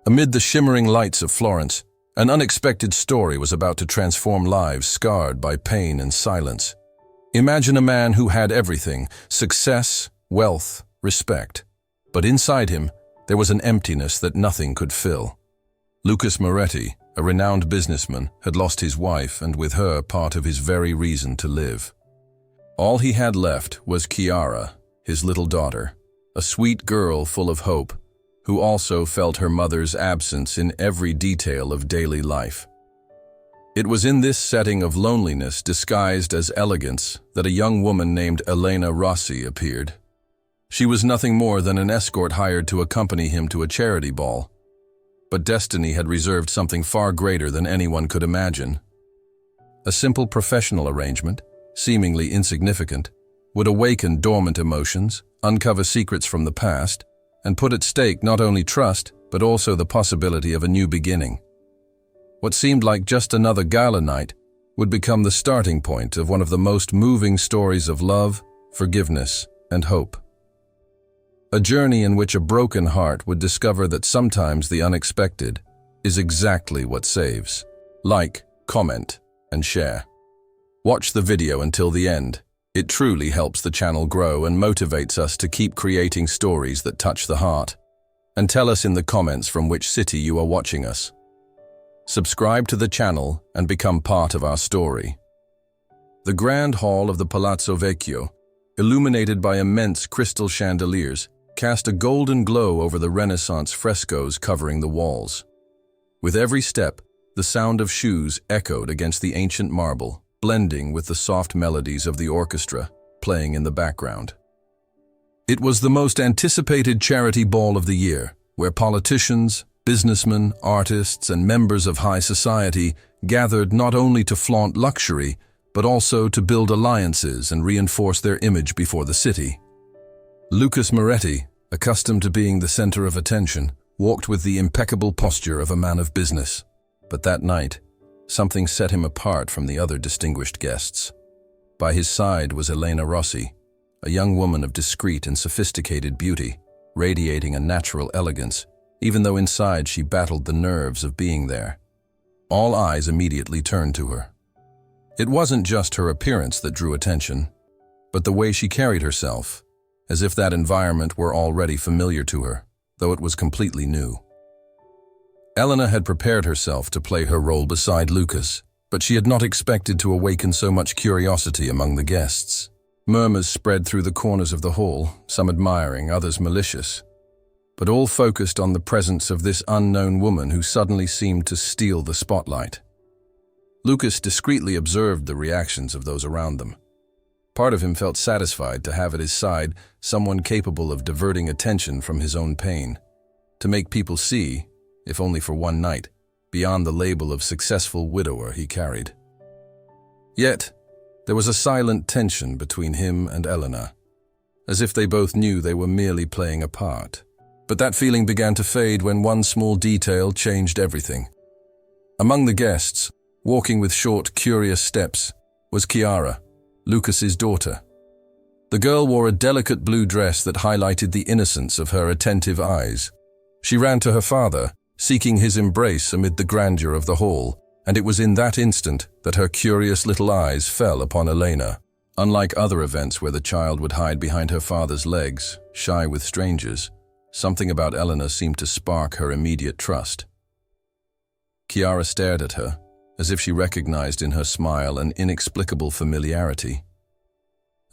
Amid the shimmering lights of Florence, an unexpected story was about to transform lives scarred by pain and silence. Imagine a man who had everything: success, wealth, respect. But inside him, there was an emptiness that nothing could fill. Lucas Moretti, a renowned businessman, had lost his wife and with her part of his very reason to live. All he had left was Chiara, his little daughter, a sweet girl full of hope, who also felt her mother's absence in every detail of daily life. It was in this setting of loneliness disguised as elegance that a young woman named Elena Rossi appeared. She was nothing more than an escort hired to accompany him to a charity ball. But destiny had reserved something far greater than anyone could imagine. A simple professional arrangement, seemingly insignificant, would awaken dormant emotions, uncover secrets from the past, and put at stake not only trust, but also the possibility of a new beginning. What seemed like just another gala night would become the starting point of one of the most moving stories of love, forgiveness, and hope. A journey in which a broken heart would discover that sometimes the unexpected is exactly what saves. Like, comment, and share. Watch the video until the end. It truly helps the channel grow and motivates us to keep creating stories that touch the heart. And tell us in the comments from which city you are watching us. Subscribe to the channel and become part of our story. The grand hall of the Palazzo Vecchio, illuminated by immense crystal chandeliers, cast a golden glow over the Renaissance frescoes covering the walls. With every step, the sound of shoes echoed against the ancient marble, blending with the soft melodies of the orchestra playing in the background. It was the most anticipated charity ball of the year, where politicians, businessmen, artists, and members of high society gathered not only to flaunt luxury, but also to build alliances and reinforce their image before the city. Lucas Moretti, accustomed to being the center of attention, walked with the impeccable posture of a man of business. But that night, something set him apart from the other distinguished guests. By his side was Elena Rossi, a young woman of discreet and sophisticated beauty, radiating a natural elegance, even though inside she battled the nerves of being there. All eyes immediately turned to her. It wasn't just her appearance that drew attention, but the way she carried herself, as if that environment were already familiar to her, though it was completely new. Elena had prepared herself to play her role beside Lucas, but she had not expected to awaken so much curiosity among the guests. Murmurs spread through the corners of the hall, some admiring, others malicious, but all focused on the presence of this unknown woman who suddenly seemed to steal the spotlight. Lucas discreetly observed the reactions of those around them. Part of him felt satisfied to have at his side someone capable of diverting attention from his own pain, to make people see, if only for one night, beyond the label of successful widower he carried. Yet, there was a silent tension between him and Elena, as if they both knew they were merely playing a part. But that feeling began to fade when one small detail changed everything. Among the guests, walking with short, curious steps, was Chiara, Lucas's daughter. The girl wore a delicate blue dress that highlighted the innocence of her attentive eyes. She ran to her father, seeking his embrace amid the grandeur of the hall, and it was in that instant that her curious little eyes fell upon Elena. Unlike other events where the child would hide behind her father's legs, shy with strangers, something about Elena seemed to spark her immediate trust. Chiara stared at her, as if she recognized in her smile an inexplicable familiarity.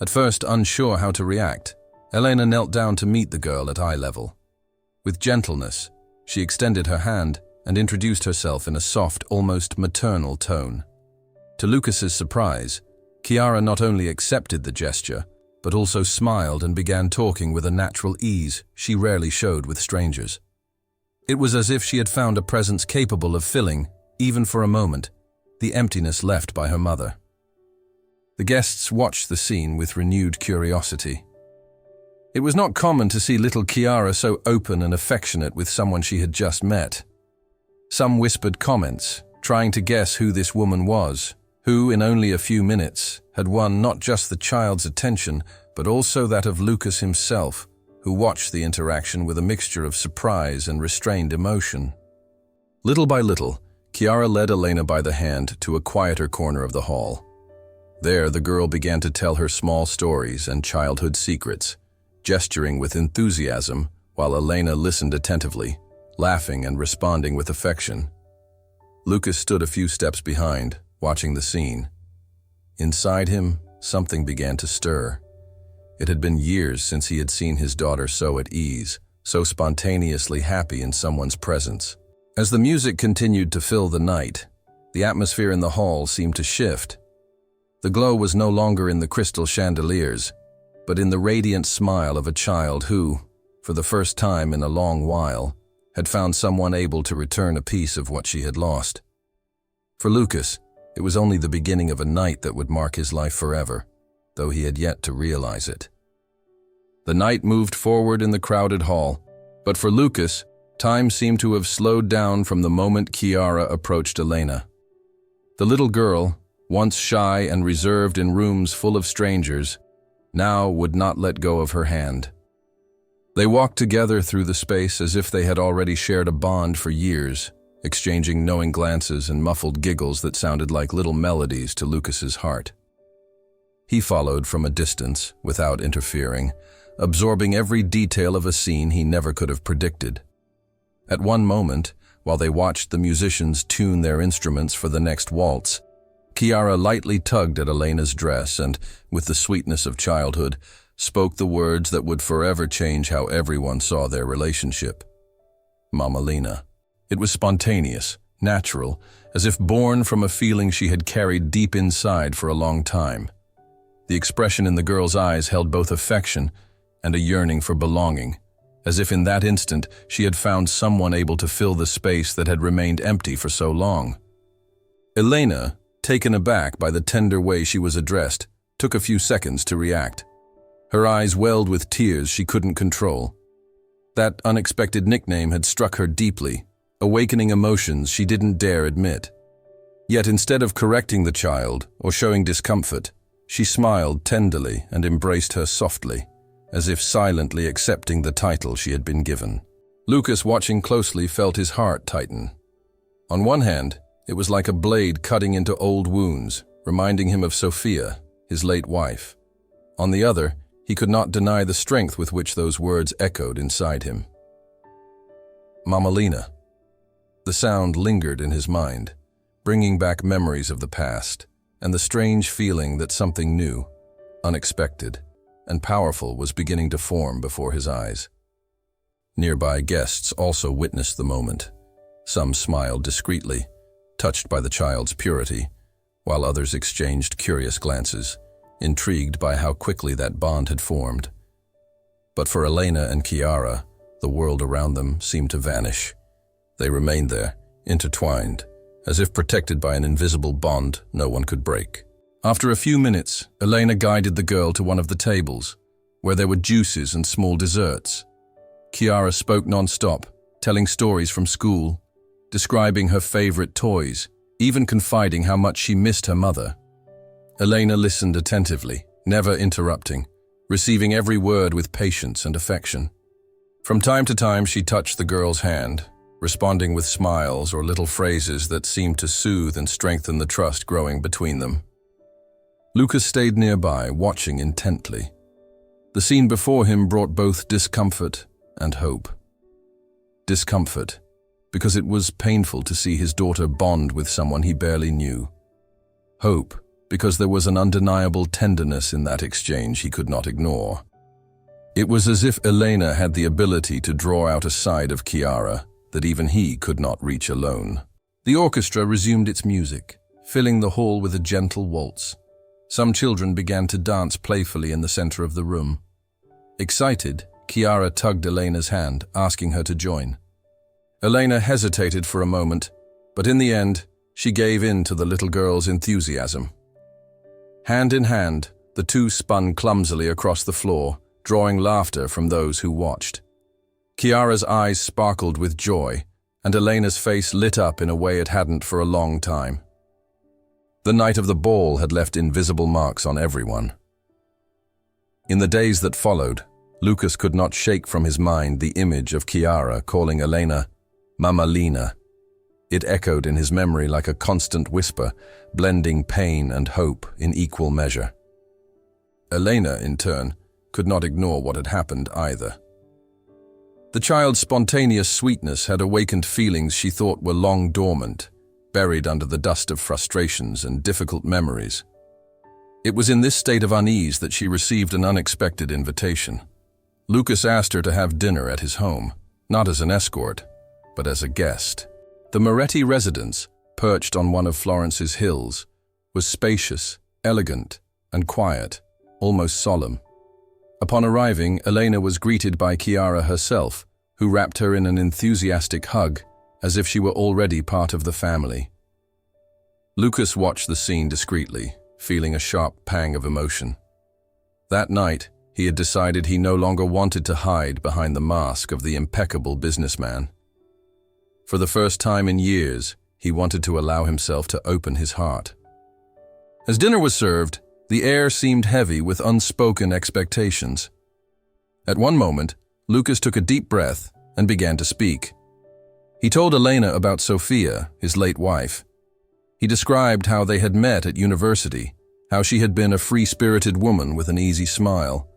At first unsure how to react, Elena knelt down to meet the girl at eye level. With gentleness, she extended her hand and introduced herself in a soft, almost maternal tone. To Lucas's surprise, Chiara not only accepted the gesture, but also smiled and began talking with a natural ease she rarely showed with strangers. It was as if she had found a presence capable of filling, even for a moment, the emptiness left by her mother. The guests watched the scene with renewed curiosity. It was not common to see little Chiara so open and affectionate with someone she had just met. Some whispered comments, trying to guess who this woman was, who, in only a few minutes, had won not just the child's attention, but also that of Lucas himself, who watched the interaction with a mixture of surprise and restrained emotion. Little by little, Chiara led Elena by the hand to a quieter corner of the hall. There, the girl began to tell her small stories and childhood secrets, gesturing with enthusiasm while Elena listened attentively, laughing and responding with affection. Lucas stood a few steps behind, watching the scene. Inside him, something began to stir. It had been years since he had seen his daughter so at ease, so spontaneously happy in someone's presence. As the music continued to fill the night, the atmosphere in the hall seemed to shift. The glow was no longer in the crystal chandeliers, but in the radiant smile of a child who, for the first time in a long while, had found someone able to return a piece of what she had lost. For Lucas, it was only the beginning of a night that would mark his life forever, though he had yet to realize it. The night moved forward in the crowded hall, but for Lucas, time seemed to have slowed down from the moment Chiara approached Elena. The little girl, once shy and reserved in rooms full of strangers, now would not let go of her hand. They walked together through the space as if they had already shared a bond for years, exchanging knowing glances and muffled giggles that sounded like little melodies to Lucas's heart. He followed from a distance, without interfering, absorbing every detail of a scene he never could have predicted. At one moment, while they watched the musicians tune their instruments for the next waltz, Chiara lightly tugged at Elena's dress and, with the sweetness of childhood, spoke the words that would forever change how everyone saw their relationship. Mamalina. It was spontaneous, natural, as if born from a feeling she had carried deep inside for a long time. The expression in the girl's eyes held both affection and a yearning for belonging, as if in that instant she had found someone able to fill the space that had remained empty for so long. Elena, taken aback by the tender way she was addressed, took a few seconds to react. Her eyes welled with tears she couldn't control. That unexpected nickname had struck her deeply, awakening emotions she didn't dare admit. Yet instead of correcting the child or showing discomfort, she smiled tenderly and embraced her softly, as if silently accepting the title she had been given. Lucas, watching closely, felt his heart tighten. On one hand, it was like a blade cutting into old wounds, reminding him of Sophia, his late wife. On the other, he could not deny the strength with which those words echoed inside him. Mamalina. The sound lingered in his mind, bringing back memories of the past, and the strange feeling that something new, unexpected, and powerful was beginning to form before his eyes. Nearby guests also witnessed the moment. Some smiled discreetly, touched by the child's purity, while others exchanged curious glances, intrigued by how quickly that bond had formed. But for Elena and Chiara, the world around them seemed to vanish. They remained there, intertwined, as if protected by an invisible bond no one could break. After a few minutes, Elena guided the girl to one of the tables, where there were juices and small desserts. Chiara spoke non-stop, telling stories from school, describing her favorite toys, even confiding how much she missed her mother. Elena listened attentively, never interrupting, receiving every word with patience and affection. From time to time, she touched the girl's hand, responding with smiles or little phrases that seemed to soothe and strengthen the trust growing between them. Lucas stayed nearby, watching intently. The scene before him brought both discomfort and hope. Discomfort, because it was painful to see his daughter bond with someone he barely knew. Hope, because there was an undeniable tenderness in that exchange he could not ignore. It was as if Elena had the ability to draw out a side of Chiara that even he could not reach alone. The orchestra resumed its music, filling the hall with a gentle waltz. Some children began to dance playfully in the center of the room. Excited, Chiara tugged Elena's hand, asking her to join. Elena hesitated for a moment, but in the end, she gave in to the little girl's enthusiasm. Hand in hand, the two spun clumsily across the floor, drawing laughter from those who watched. Chiara's eyes sparkled with joy, and Elena's face lit up in a way it hadn't for a long time. The night of the ball had left invisible marks on everyone. In the days that followed, Lucas could not shake from his mind the image of Chiara calling Elena Mamalina. It echoed in his memory like a constant whisper, blending pain and hope in equal measure. Elena, in turn, could not ignore what had happened either. The child's spontaneous sweetness had awakened feelings she thought were long dormant, buried under the dust of frustrations and difficult memories. It was in this state of unease that she received an unexpected invitation. Lucas asked her to have dinner at his home, not as an escort, but as a guest. The Moretti residence, perched on one of Florence's hills, was spacious, elegant, and quiet, almost solemn. Upon arriving, Elena was greeted by Chiara herself, who wrapped her in an enthusiastic hug, as if she were already part of the family. Lucas watched the scene discreetly, feeling a sharp pang of emotion. That night, he had decided he no longer wanted to hide behind the mask of the impeccable businessman. For the first time in years, he wanted to allow himself to open his heart. As dinner was served, the air seemed heavy with unspoken expectations. At one moment, Lucas took a deep breath and began to speak. He told Elena about Sophia, his late wife. He described how they had met at university, how she had been a free-spirited woman with an easy smile,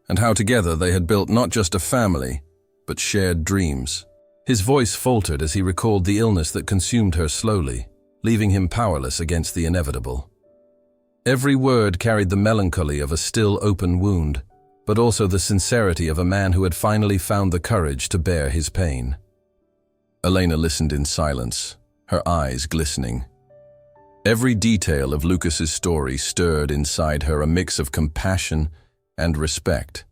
and how together they had built not just a family, but shared dreams. His voice faltered as he recalled the illness that consumed her slowly, leaving him powerless against the inevitable. Every word carried the melancholy of a still open wound, but also the sincerity of a man who had finally found the courage to bear his pain. Elena listened in silence, her eyes glistening. Every detail of Lucas's story stirred inside her a mix of compassion and respect.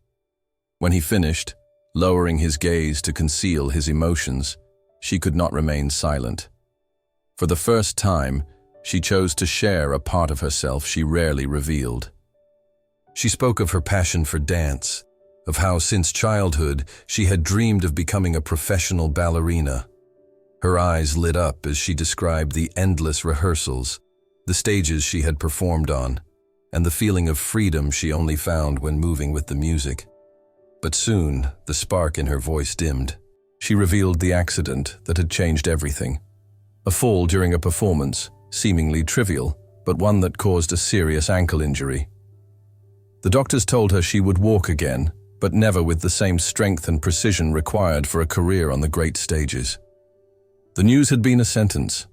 When he finished, lowering his gaze to conceal his emotions, she could not remain silent. For the first time, she chose to share a part of herself she rarely revealed. She spoke of her passion for dance, of how since childhood she had dreamed of becoming a professional ballerina. Her eyes lit up as she described the endless rehearsals, the stages she had performed on, and the feeling of freedom she only found when moving with the music. But soon, the spark in her voice dimmed. She revealed the accident that had changed everything. A fall during a performance, seemingly trivial, but one that caused a serious ankle injury. The doctors told her she would walk again, but never with the same strength and precision required for a career on the great stages. The news had been a sentence.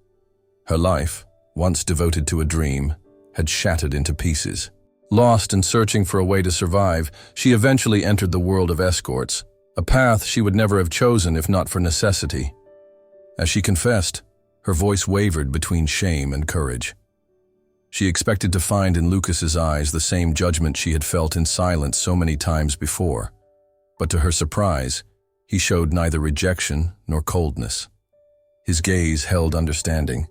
Her life, once devoted to a dream, had shattered into pieces. Lost and searching for a way to survive, she eventually entered the world of escorts, a path she would never have chosen if not for necessity. As she confessed, her voice wavered between shame and courage. She expected to find in Lucas's eyes the same judgment she had felt in silence so many times before, but to her surprise, he showed neither rejection nor coldness. His gaze held understanding,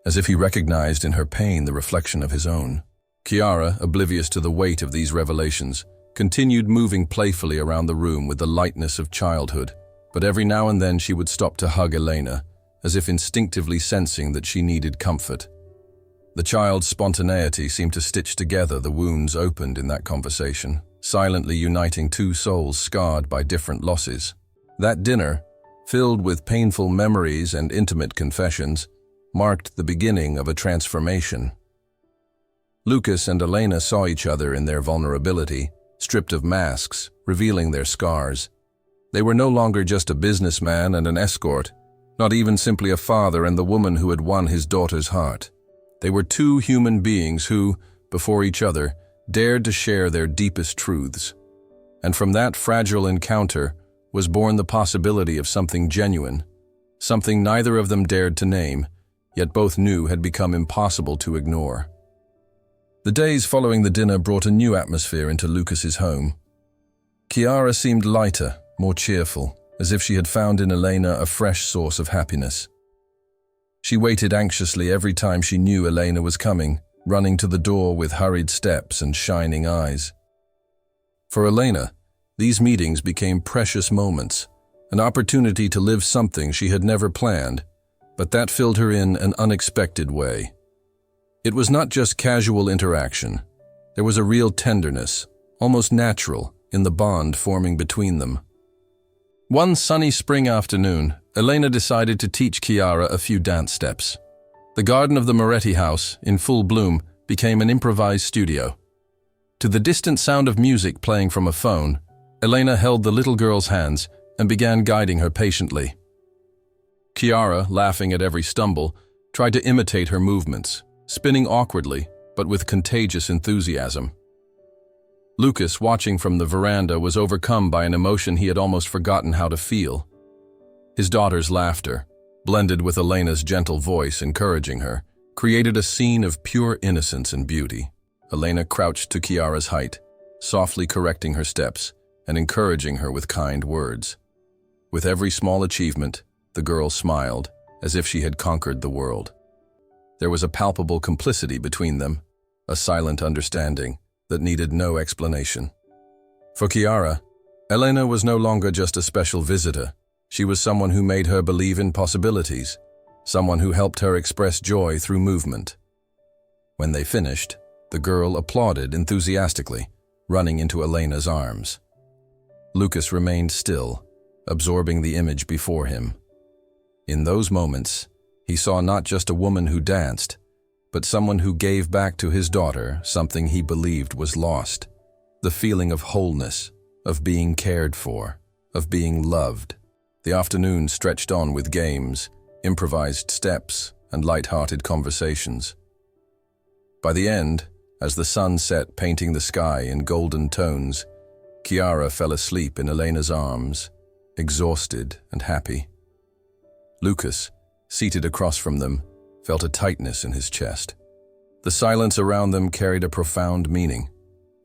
as if he recognized in her pain the reflection of his own. Chiara, oblivious to the weight of these revelations, continued moving playfully around the room with the lightness of childhood, but every now and then she would stop to hug Elena, as if instinctively sensing that she needed comfort. The child's spontaneity seemed to stitch together the wounds opened in that conversation, silently uniting two souls scarred by different losses. That dinner, filled with painful memories and intimate confessions, marked the beginning of a transformation. Lucas and Elena saw each other in their vulnerability, stripped of masks, revealing their scars. They were no longer just a businessman and an escort, not even simply a father and the woman who had won his daughter's heart. They were two human beings who, before each other, dared to share their deepest truths. And from that fragile encounter was born the possibility of something genuine, something neither of them dared to name, yet both knew had become impossible to ignore. The days following the dinner brought a new atmosphere into Lucas's home. Chiara seemed lighter, more cheerful, as if she had found in Elena a fresh source of happiness. She waited anxiously every time she knew Elena was coming, running to the door with hurried steps and shining eyes. For Elena, these meetings became precious moments, an opportunity to live something she had never planned, but that filled her in an unexpected way. It was not just casual interaction. There was a real tenderness, almost natural, in the bond forming between them. One sunny spring afternoon, Elena decided to teach Chiara a few dance steps. The garden of the Moretti house, in full bloom, became an improvised studio. To the distant sound of music playing from a phone, Elena held the little girl's hands and began guiding her patiently. Chiara, laughing at every stumble, tried to imitate her movements, spinning awkwardly, but with contagious enthusiasm. Lucas, watching from the veranda, was overcome by an emotion he had almost forgotten how to feel. His daughter's laughter, blended with Elena's gentle voice encouraging her, created a scene of pure innocence and beauty. Elena crouched to Chiara's height, softly correcting her steps and encouraging her with kind words. With every small achievement, the girl smiled, as if she had conquered the world. There was a palpable complicity between them, a silent understanding that needed no explanation. For Chiara, Elena was no longer just a special visitor. She was someone who made her believe in possibilities, someone who helped her express joy through movement. When they finished, the girl applauded enthusiastically, running into Elena's arms. Lucas remained still, absorbing the image before him. In those moments, he saw not just a woman who danced, but someone who gave back to his daughter something he believed was lost, the feeling of wholeness, of being cared for, of being loved. The afternoon stretched on with games, improvised steps, and light-hearted conversations. By the end, as the sun set painting the sky in golden tones, Chiara fell asleep in Elena's arms, exhausted and happy. Lucas, seated across from them, felt a tightness in his chest. The silence around them carried a profound meaning.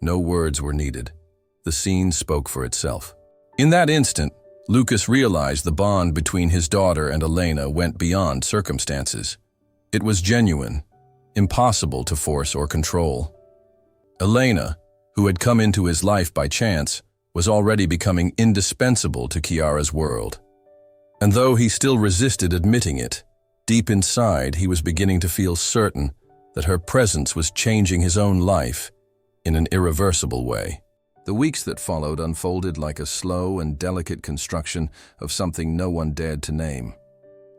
No words were needed. The scene spoke for itself. In that instant, Lucas realized the bond between his daughter and Elena went beyond circumstances. It was genuine, impossible to force or control. Elena, who had come into his life by chance, was already becoming indispensable to Chiara's world. And though he still resisted admitting it, deep inside he was beginning to feel certain that her presence was changing his own life in an irreversible way. The weeks that followed unfolded like a slow and delicate construction of something no one dared to name.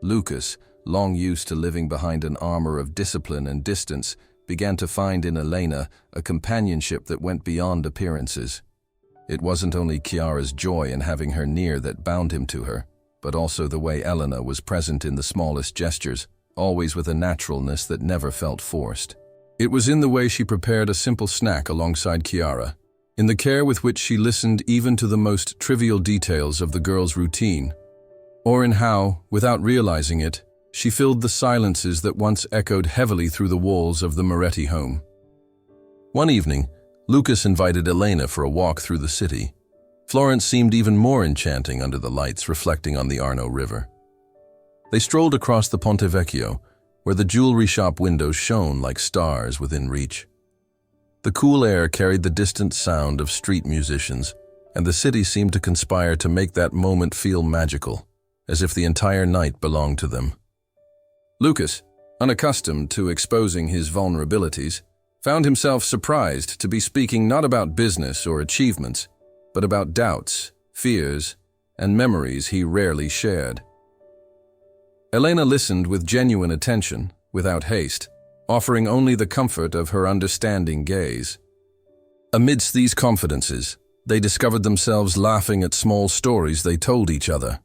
Lucas, long used to living behind an armor of discipline and distance, began to find in Elena a companionship that went beyond appearances. It wasn't only Chiara's joy in having her near that bound him to her, but also the way Elena was present in the smallest gestures, always with a naturalness that never felt forced. It was in the way she prepared a simple snack alongside Chiara, in the care with which she listened even to the most trivial details of the girl's routine, or in how, without realizing it, she filled the silences that once echoed heavily through the walls of the Moretti home. One evening, Lucas invited Elena for a walk through the city. Florence seemed even more enchanting under the lights reflecting on the Arno River. They strolled across the Ponte Vecchio, where the jewelry shop windows shone like stars within reach. The cool air carried the distant sound of street musicians, and the city seemed to conspire to make that moment feel magical, as if the entire night belonged to them. Lucas, unaccustomed to exposing his vulnerabilities, found himself surprised to be speaking not about business or achievements, but about doubts, fears, and memories he rarely shared. Elena listened with genuine attention, without haste, offering only the comfort of her understanding gaze. Amidst these confidences, they discovered themselves laughing at small stories they told each other.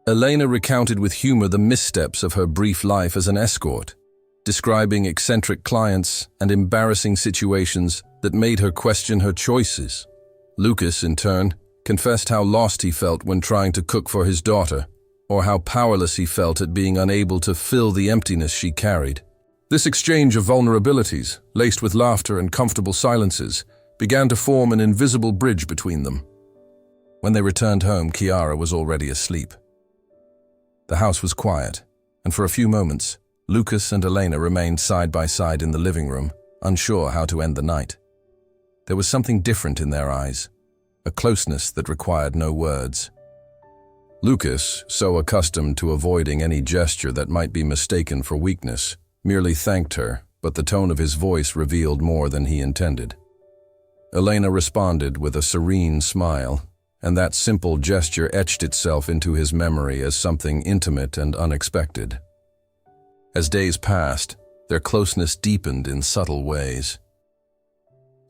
Elena recounted with humor the missteps of her brief life as an escort, describing eccentric clients and embarrassing situations that made her question her choices. Lucas, in turn, confessed how lost he felt when trying to cook for his daughter, or how powerless he felt at being unable to fill the emptiness she carried. This exchange of vulnerabilities, laced with laughter and comfortable silences, began to form an invisible bridge between them. When they returned home, Chiara was already asleep. The house was quiet, and for a few moments, Lucas and Elena remained side by side in the living room, unsure how to end the night. There was something different in their eyes, a closeness that required no words. Lucas, so accustomed to avoiding any gesture that might be mistaken for weakness, merely thanked her, but the tone of his voice revealed more than he intended. Elena responded with a serene smile, and that simple gesture etched itself into his memory as something intimate and unexpected. As days passed, their closeness deepened in subtle ways.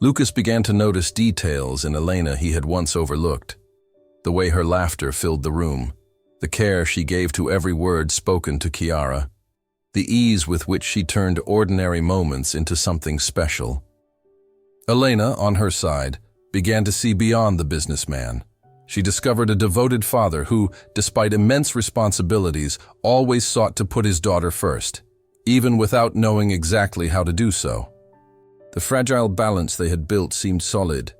Lucas began to notice details in Elena he had once overlooked. The way her laughter filled the room, the care she gave to every word spoken to Chiara, the ease with which she turned ordinary moments into something special. Elena, on her side, began to see beyond the businessman. She discovered a devoted father who, despite immense responsibilities, always sought to put his daughter first, even without knowing exactly how to do so. The fragile balance they had built seemed solid,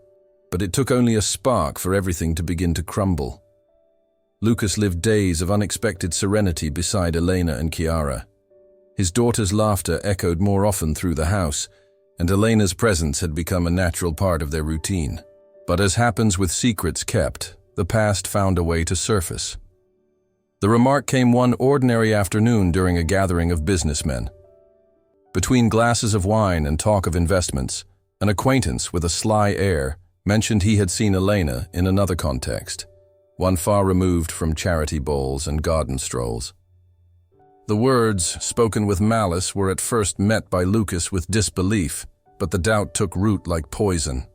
but it took only a spark for everything to begin to crumble. Lucas lived days of unexpected serenity beside Elena and Chiara. His daughter's laughter echoed more often through the house, and Elena's presence had become a natural part of their routine. But as happens with secrets kept, the past found a way to surface. The remark came one ordinary afternoon during a gathering of businessmen. Between glasses of wine and talk of investments, an acquaintance with a sly air mentioned he had seen Elena in another context, one far removed from charity bowls and garden strolls. The words, spoken with malice, were at first met by Lucas with disbelief, but the doubt took root like poison.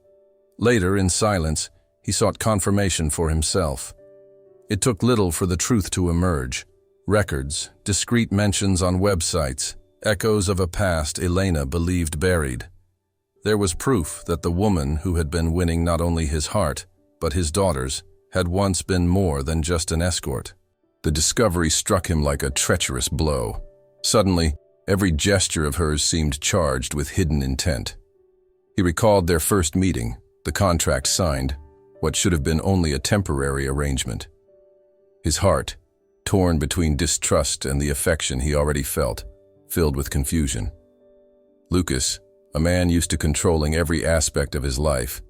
Later, in silence, he sought confirmation for himself. It took little for the truth to emerge. Records, discreet mentions on websites, echoes of a past Elena believed buried. There was proof that the woman who had been winning not only his heart, but his daughter's, had once been more than just an escort. The discovery struck him like a treacherous blow. Suddenly, every gesture of hers seemed charged with hidden intent. He recalled their first meeting, the contract signed, what should have been only a temporary arrangement. His heart, torn between distrust and the affection he already felt, filled with confusion. Lucas, a man used to controlling every aspect of his life,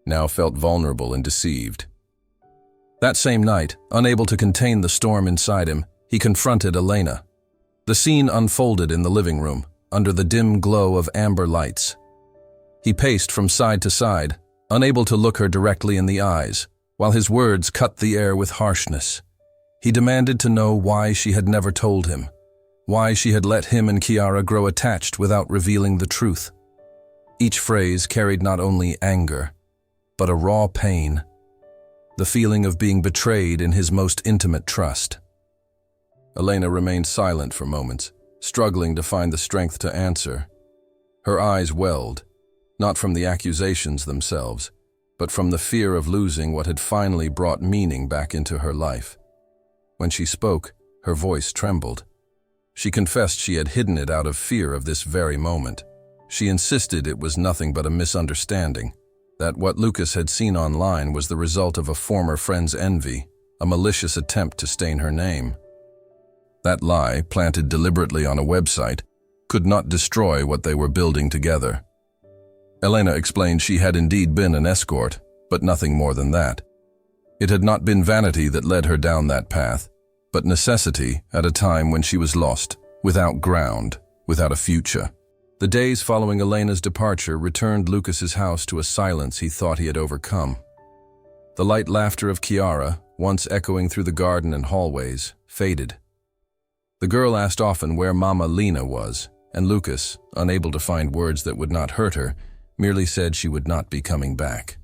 now felt vulnerable and deceived. That same night, unable to contain the storm inside him, he confronted Elena. The scene unfolded in the living room, under the dim glow of amber lights. He paced from side to side, unable to look her directly in the eyes, while his words cut the air with harshness. He demanded to know why she had never told him, why she had let him and Chiara grow attached without revealing the truth. Each phrase carried not only anger, but a raw pain, the feeling of being betrayed in his most intimate trust. Elena remained silent for moments, struggling to find the strength to answer. Her eyes welled, not from the accusations themselves, but from the fear of losing what had finally brought meaning back into her life. When she spoke, her voice trembled. She confessed she had hidden it out of fear of this very moment. She insisted it was nothing but a misunderstanding, that what Lucas had seen online was the result of a former friend's envy, a malicious attempt to stain her name. That lie, planted deliberately on a website, could not destroy what they were building together. Elena explained she had indeed been an escort, but nothing more than that. It had not been vanity that led her down that path, but necessity at a time when she was lost, without ground, without a future. The days following Elena's departure returned Lucas's house to a silence he thought he had overcome. The light laughter of Chiara, once echoing through the garden and hallways, faded. The girl asked often where Mama Lena was, and Lucas, unable to find words that would not hurt her, merely said she would not be coming back.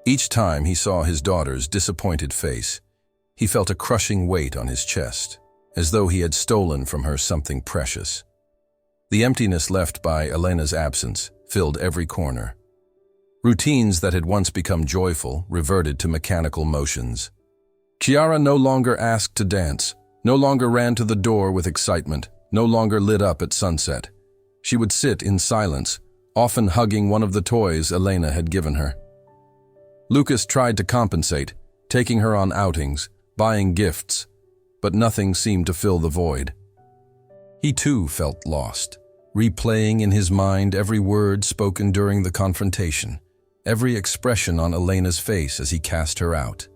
Each time he saw his daughter's disappointed face, he felt a crushing weight on his chest, as though he had stolen from her something precious. The emptiness left by Elena's absence filled every corner. Routines that had once become joyful reverted to mechanical motions. Chiara no longer asked to dance, no longer ran to the door with excitement, no longer lit up at sunset. She would sit in silence, often hugging one of the toys Elena had given her. Lucas tried to compensate, taking her on outings, buying gifts, but nothing seemed to fill the void. He too felt lost, replaying in his mind every word spoken during the confrontation, every expression on Elena's face as he cast her out.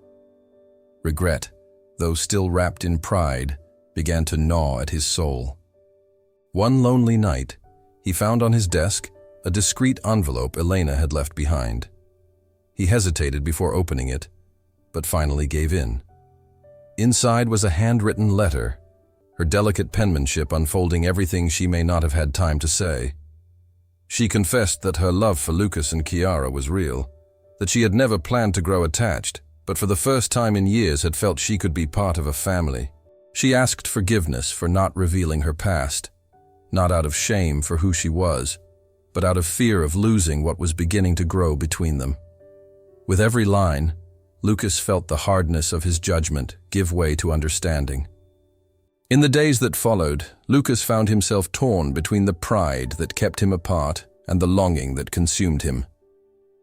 Regret, though still wrapped in pride, began to gnaw at his soul. One lonely night, he found on his desk a discreet envelope Elena had left behind. He hesitated before opening it, but finally gave in. Inside was a handwritten letter, her delicate penmanship unfolding everything she may not have had time to say. She confessed that her love for Lucas and Kiara was real, that she had never planned to grow attached, but for the first time in years had felt she could be part of a family. She asked forgiveness for not revealing her past, not out of shame for who she was, but out of fear of losing what was beginning to grow between them. With every line, Lucas felt the hardness of his judgment give way to understanding. In the days that followed, Lucas found himself torn between the pride that kept him apart and the longing that consumed him.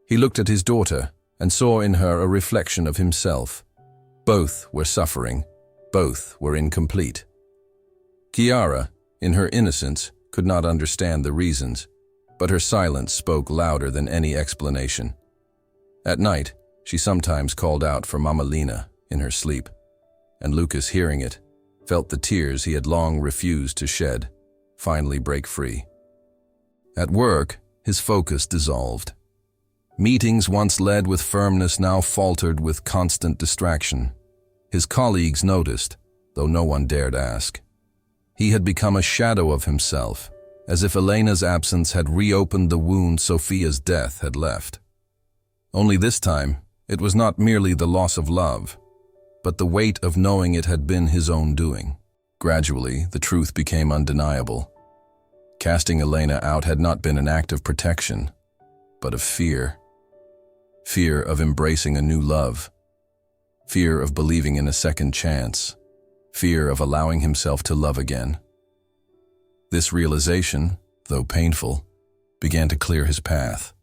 He looked at his daughter and saw in her a reflection of himself. Both were suffering, both were incomplete. Kiara, in her innocence, could not understand the reasons, but her silence spoke louder than any explanation. At night, she sometimes called out for Mama Lena in her sleep, and Lucas, hearing it, felt the tears he had long refused to shed finally break free. At work, his focus dissolved. Meetings once led with firmness now faltered with constant distraction. His colleagues noticed, though no one dared ask. He had become a shadow of himself, as if Elena's absence had reopened the wound Sophia's death had left. Only this time, it was not merely the loss of love, but the weight of knowing it had been his own doing. Gradually, the truth became undeniable. Casting Elena out had not been an act of protection, but of fear. Fear of embracing a new love. Fear of believing in a second chance. Fear of allowing himself to love again. This realization, though painful, began to clear his path.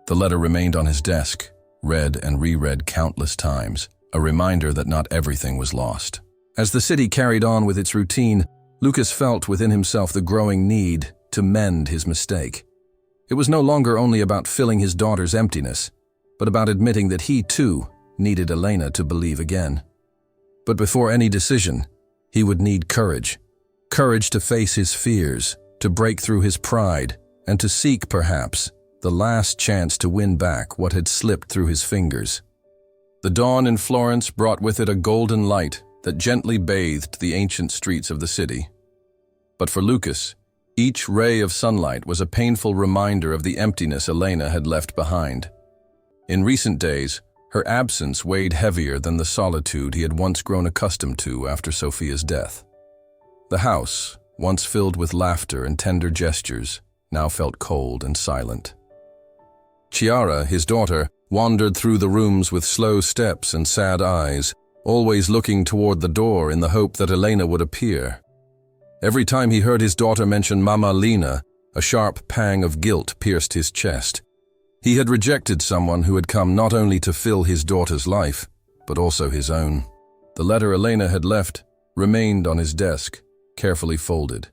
The letter remained on his desk, read and reread countless times, a reminder that not everything was lost. As the city carried on with its routine, Lucas felt within himself the growing need to mend his mistake. It was no longer only about filling his daughter's emptiness, but about admitting that he, too, needed Elena to believe again. But before any decision, he would need courage. Courage to face his fears, to break through his pride, and to seek, perhaps, the last chance to win back what had slipped through his fingers. The dawn in Florence brought with it a golden light that gently bathed the ancient streets of the city. But for Lucas, each ray of sunlight was a painful reminder of the emptiness Elena had left behind. In recent days, her absence weighed heavier than the solitude he had once grown accustomed to after Sophia's death. The house, once filled with laughter and tender gestures, now felt cold and silent. Chiara, his daughter, wandered through the rooms with slow steps and sad eyes, always looking toward the door in the hope that Elena would appear. Every time he heard his daughter mention Mama Lena, a sharp pang of guilt pierced his chest. He had rejected someone who had come not only to fill his daughter's life, but also his own. The letter Elena had left remained on his desk, carefully folded,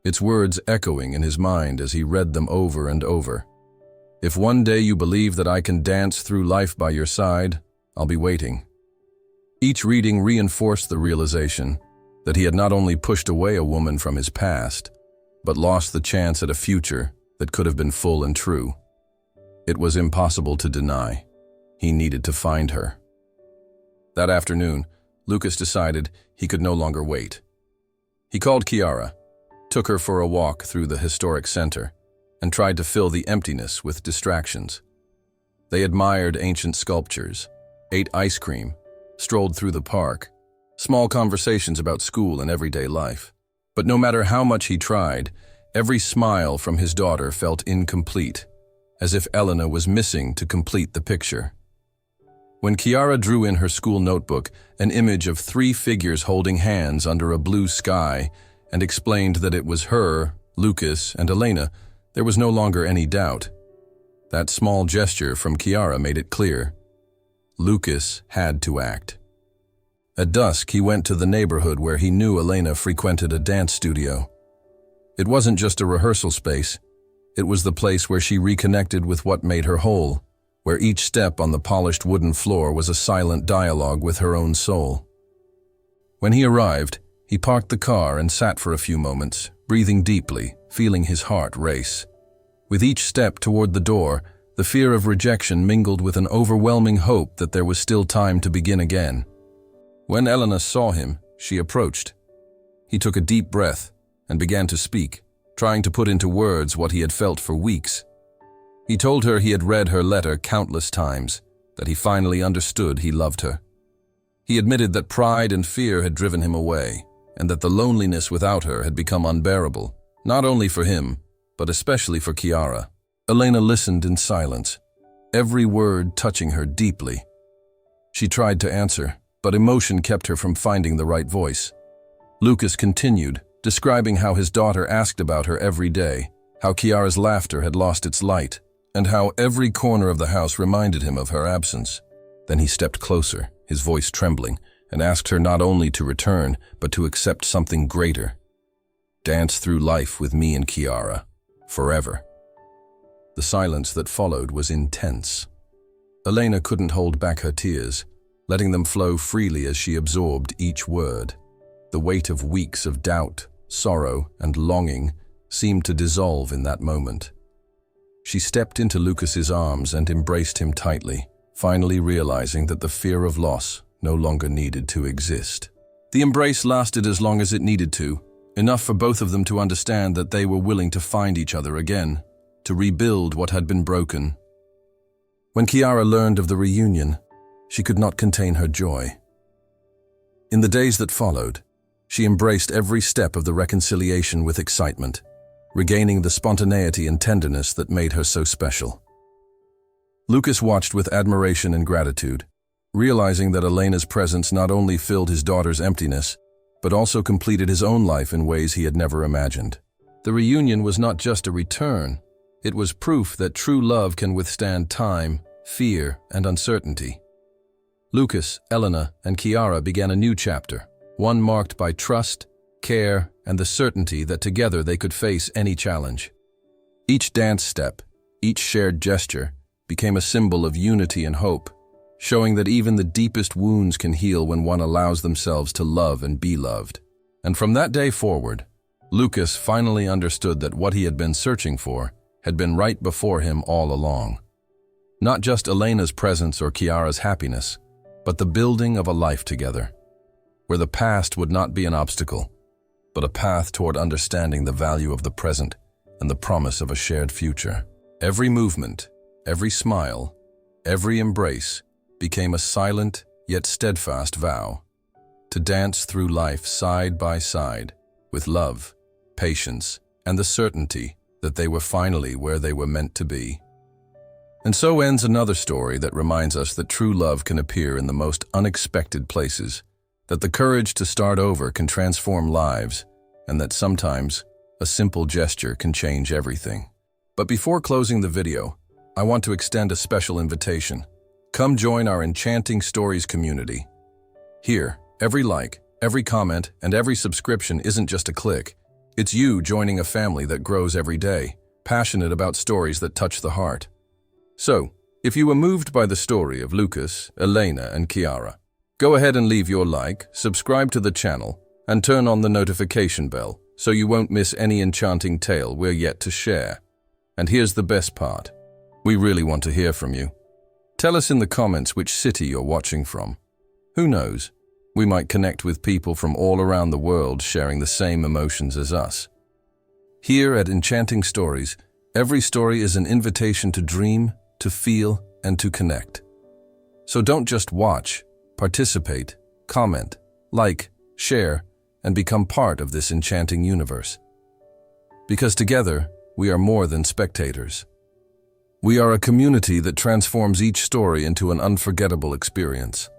its words echoing in his mind as he read them over and over. If one day you believe that I can dance through life by your side, I'll be waiting. Each reading reinforced the realization that he had not only pushed away a woman from his past, but lost the chance at a future that could have been full and true. It was impossible to deny. He needed to find her. That afternoon, Lucas decided he could no longer wait. He called Kiara, took her for a walk through the historic center, and tried to fill the emptiness with distractions. They admired ancient sculptures, ate ice cream, strolled through the park, small conversations about school and everyday life. But no matter how much he tried, every smile from his daughter felt incomplete, as if Elena was missing to complete the picture. When Kiara drew in her school notebook an image of 3 figures holding hands under a blue sky and explained that it was her, Lucas, and Elena, there was no longer any doubt. That small gesture from Kiara made it clear. Lucas had to act. At dusk, he went to the neighborhood where he knew Elena frequented a dance studio. It wasn't just a rehearsal space. It was the place where she reconnected with what made her whole, where each step on the polished wooden floor was a silent dialogue with her own soul. When he arrived, he parked the car and sat for a few moments, breathing deeply, feeling his heart race. With each step toward the door, The fear of rejection mingled with an overwhelming hope that there was still time to begin again. When Elena saw him, she approached. He took a deep breath and began to speak, trying to put into words what he had felt for weeks. He told her he had read her letter countless times, that he finally understood he loved her. He admitted that pride and fear had driven him away, and that the loneliness without her had become unbearable, not only for him, but especially for Chiara. Elena listened in silence, every word touching her deeply. She tried to answer, but emotion kept her from finding the right voice. Lucas continued, describing how his daughter asked about her every day, how Chiara's laughter had lost its light, and how every corner of the house reminded him of her absence. Then he stepped closer, his voice trembling, and asked her not only to return, but to accept something greater. Dance through life with me and Chiara, forever. The silence that followed was intense. Elena couldn't hold back her tears, letting them flow freely as she absorbed each word. The weight of weeks of doubt, sorrow, and longing seemed to dissolve in that moment. She stepped into Lucas's arms and embraced him tightly, finally realizing that the fear of loss no longer needed to exist. The embrace lasted as long as it needed to, enough for both of them to understand that they were willing to find each other again, to rebuild what had been broken. When Chiara learned of the reunion, she could not contain her joy. In the days that followed, she embraced every step of the reconciliation with excitement, regaining the spontaneity and tenderness that made her so special. Lucas watched with admiration and gratitude, realizing that Elena's presence not only filled his daughter's emptiness, but also completed his own life in ways he had never imagined. The reunion was not just a return, it was proof that true love can withstand time, fear, and uncertainty. Lucas, Elena, and Chiara began a new chapter, one marked by trust, care, and the certainty that together they could face any challenge. Each dance step, each shared gesture, became a symbol of unity and hope, showing that even the deepest wounds can heal when one allows themselves to love and be loved. And from that day forward, Lucas finally understood that what he had been searching for had been right before him all along. Not just Elena's presence or Chiara's happiness, but the building of a life together, where the past would not be an obstacle, but a path toward understanding the value of the present and the promise of a shared future. Every movement, every smile, every embrace became a silent yet steadfast vow to dance through life side by side with love, patience, and the certainty that they were finally where they were meant to be. And so ends another story that reminds us that true love can appear in the most unexpected places, that the courage to start over can transform lives, and that sometimes a simple gesture can change everything. But before closing the video, I want to extend a special invitation. Come join our Enchanting Stories community. Here, every like, every comment, and every subscription isn't just a click. It's you joining a family that grows every day, passionate about stories that touch the heart. So, if you were moved by the story of Lucas, Elena, and Chiara, go ahead and leave your like, subscribe to the channel, and turn on the notification bell so you won't miss any enchanting tale we're yet to share. And here's the best part. We really want to hear from you. Tell us in the comments which city you're watching from. Who knows? We might connect with people from all around the world sharing the same emotions as us. Here at Enchanting Stories, every story is an invitation to dream, to feel, and to connect. So don't just watch, participate, comment, like, share, and become part of this enchanting universe. Because together, we are more than spectators. We are a community that transforms each story into an unforgettable experience.